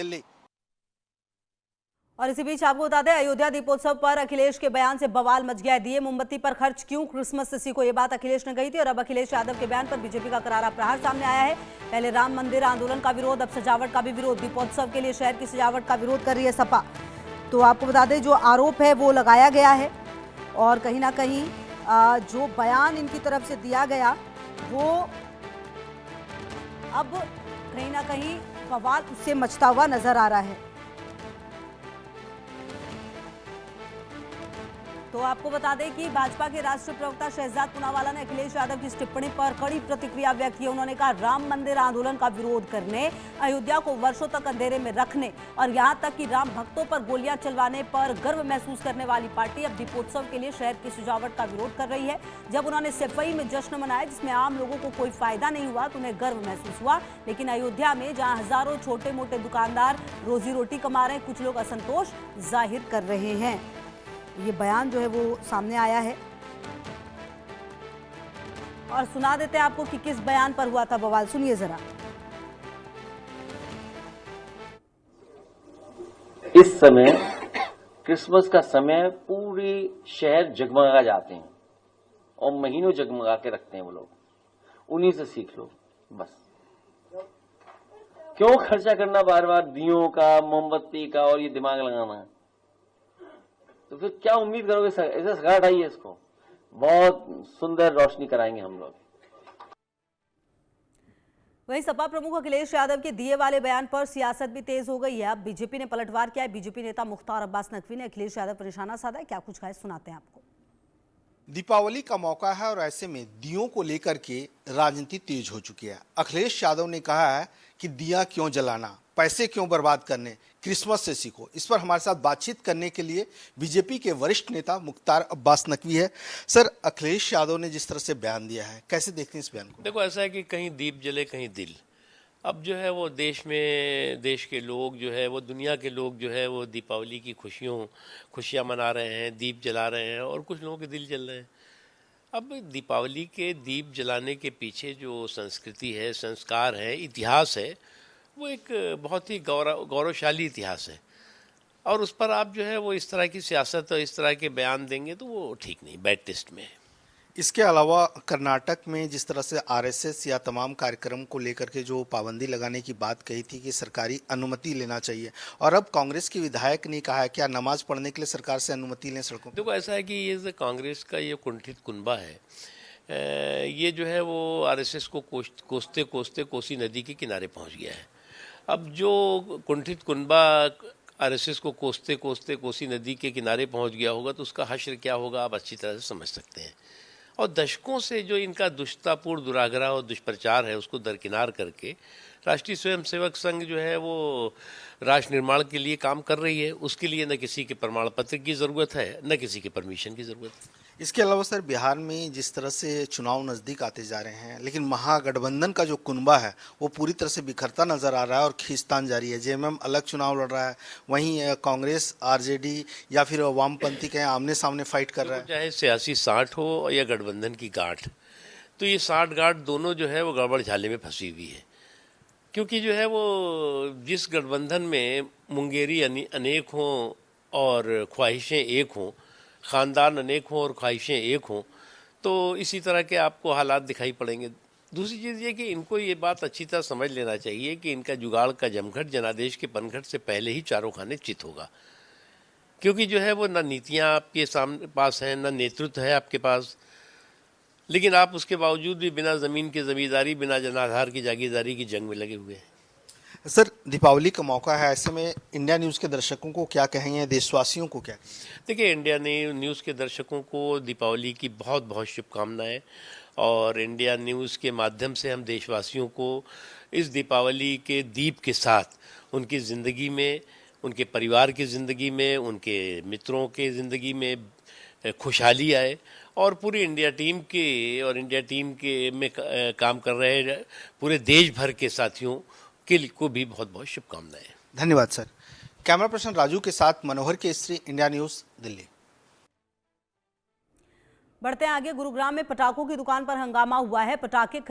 दिल्ली। और इसी बीच आपको बता दें, अयोध्या दीपोत्सव पर अखिलेश के बयान से बवाल मच गया है। दिए मोमबत्ती पर खर्च क्यों क्रिसमस इसी को, ये बात अखिलेश ने कही थी और अब अखिलेश यादव के बयान पर बीजेपी का करारा प्रहार सामने आया है। पहले राम मंदिर आंदोलन का विरोध, अब सजावट का भी विरोध। दीपोत्सव के लिए शहर की सजावट का विरोध कर रही है सपा। तो आपको बता दें, जो आरोप है वो लगाया गया है और कहीं ना कहीं जो बयान इनकी तरफ से दिया गया वो अब कहीं ना कहीं बवाल उससे मचता हुआ नजर आ रहा है। तो आपको बता दें कि भाजपा के राष्ट्रीय प्रवक्ता शहजाद पूनावाला ने अखिलेश यादव की इस टिप्पणी पर कड़ी प्रतिक्रिया व्यक्त की। उन्होंने कहा, राम मंदिर आंदोलन का विरोध करने, अयोध्या को वर्षों तक अंधेरे में रखने और यहां तक कि राम भक्तों पर गोलियां चलवाने पर गर्व महसूस करने वाली पार्टी अब दीपोत्सव के लिए शहर की सजावट का विरोध कर रही है। जब उन्होंने सफाई में जश्न मनाया जिसमें आम लोगों को कोई फायदा नहीं हुआ तो उन्हें गर्व महसूस हुआ, लेकिन अयोध्या में जहां हजारों छोटे मोटे दुकानदार रोजी रोटी कमा रहे हैं, कुछ लोग असंतोष जाहिर कर रहे हैं। ये बयान जो है वो सामने आया है और सुना देते हैं आपको कि किस बयान पर हुआ था बवाल। सुनिए जरा। इस समय क्रिसमस का समय पूरी शहर जगमगा जाते हैं और महीनों जगमगा के रखते हैं वो लोग। उन्हीं से सीख लो बस। क्यों खर्चा करना बार बार दियों का, मोमबत्ती का और ये दिमाग लगाना? तो फिर क्या उम्मीद करोगे? ऐसे सगा हटाइए इसको, बहुत सुंदर रोशनी कराएंगे हम लोग। वहीं सपा प्रमुख अखिलेश यादव के दिए वाले बयान पर सियासत भी तेज हो गई है। अब बीजेपी ने पलटवार किया है। बीजेपी नेता मुख्तार अब्बास नकवी ने अखिलेश यादव पर निशाना साधा है। क्या कुछ कहा, सुनाते हैं आपको। दीपावली का मौका है और ऐसे में दियों को लेकर के राजनीति तेज हो चुकी है। अखिलेश यादव ने कहा है कि दिया क्यों जलाना, पैसे क्यों बर्बाद करने, क्रिसमस से सीखो। इस पर हमारे साथ बातचीत करने के लिए बीजेपी के वरिष्ठ नेता मुख्तार अब्बास नकवी है। सर, अखिलेश यादव ने जिस तरह से बयान दिया है, कैसे देखते हैं इस बयान को? देखो, ऐसा है कि कहीं दीप जले कहीं दिल। अब जो है वो देश में, देश के लोग जो है वो, दुनिया के लोग जो है वो दीपावली की खुशियाँ मना रहे हैं, दीप जला रहे हैं और कुछ लोगों के दिल जल रहे हैं। अब दीपावली के दीप जलाने के पीछे जो संस्कृति है, संस्कार है, इतिहास है, वो एक बहुत ही गौरवशाली इतिहास है और उस पर आप जो है वो इस तरह की सियासत और इस तरह के बयान देंगे तो वो ठीक नहीं, बैड टेस्ट में है। इसके अलावा कर्नाटक में जिस तरह से आरएसएस या तमाम कार्यक्रम को लेकर के जो पाबंदी लगाने की बात कही थी कि सरकारी अनुमति लेना चाहिए, और अब कांग्रेस के विधायक ने कहा है क्या नमाज पढ़ने के लिए सरकार से अनुमति लें सड़कों? देखो, ऐसा है कि ये कांग्रेस का ये कुंठित कुनबा है। ये जो है वो आरएसएस को कोसते कोसते कोसी नदी के किनारे पहुंच गया है। अब जो कुंठित कुनबा आरएसएस को कोसते कोसते कोसी नदी के किनारे पहुंच गया होगा तो उसका हश्र क्या होगा आप अच्छी तरह से समझ सकते हैं। और दशकों से जो इनका दुष्टतापूर्ण दुराग्रह और दुष्प्रचार है उसको दरकिनार करके राष्ट्रीय स्वयंसेवक संघ जो है वो राष्ट्र निर्माण के लिए काम कर रही है। उसके लिए न किसी के प्रमाण पत्र की ज़रूरत है, न किसी के परमिशन की ज़रूरत है। इसके अलावा सर, बिहार में जिस तरह से चुनाव नज़दीक आते जा रहे हैं, लेकिन महागठबंधन का जो कुनबा है वो पूरी तरह से बिखरता नजर आ रहा है और खींचतान जारी है। जेएमएम अलग चुनाव लड़ रहा है, वहीं कांग्रेस, आरजेडी या फिर वामपंथी के आमने सामने फाइट कर रहा है। चाहे सियासी साठ हो या गठबंधन की गांठ, तो ये साठ गांठ दोनों जो है वो गड़बड़ झाले में फंसी हुई है। क्योंकि जो है वो जिस गठबंधन में मुंगेरी अनेक हों और ख्वाहिशें एक हों, ख़ानदान अनेक हों और ख्वाहिशें एक हों, तो इसी तरह के आपको हालात दिखाई पड़ेंगे। दूसरी चीज़ ये कि इनको ये बात अच्छी तरह समझ लेना चाहिए कि इनका जुगाड़ का जमघट जनादेश के पनघट से पहले ही चारों खाने चित होगा। क्योंकि जो है वो ना नीतियाँ आपके सामने पास हैं, ना नेतृत्व है आपके पास, लेकिन आप उसके बावजूद भी बिना ज़मीन की ज़मींदारी, बिना जनाधार की जागीरदारी की जंग में लगे हुए हैं। सर, दीपावली का मौका है, ऐसे में इंडिया न्यूज़ के दर्शकों को क्या कहेंगे, देशवासियों को क्या? देखिए, इंडिया न्यूज़ के दर्शकों को दीपावली की बहुत बहुत शुभकामनाएं और इंडिया न्यूज़ के माध्यम से हम देशवासियों को इस दीपावली के दीप के साथ उनकी ज़िंदगी में, उनके परिवार की ज़िंदगी में, उनके मित्रों के ज़िंदगी में खुशहाली आए और पूरी इंडिया टीम के और इंडिया टीम के में काम कर रहे पूरे देश भर के साथियों को भी बहुत बहुत शुभकामनाएं। धन्यवाद सर। कैमरा पर्सन राजू के साथ मनोहर केसरी, इंडिया न्यूज़, दिल्ली। बढ़ते हैं आगे। गुरुग्राम में पटाखों की दुकान पर हंगामा हुआ है। पटाखे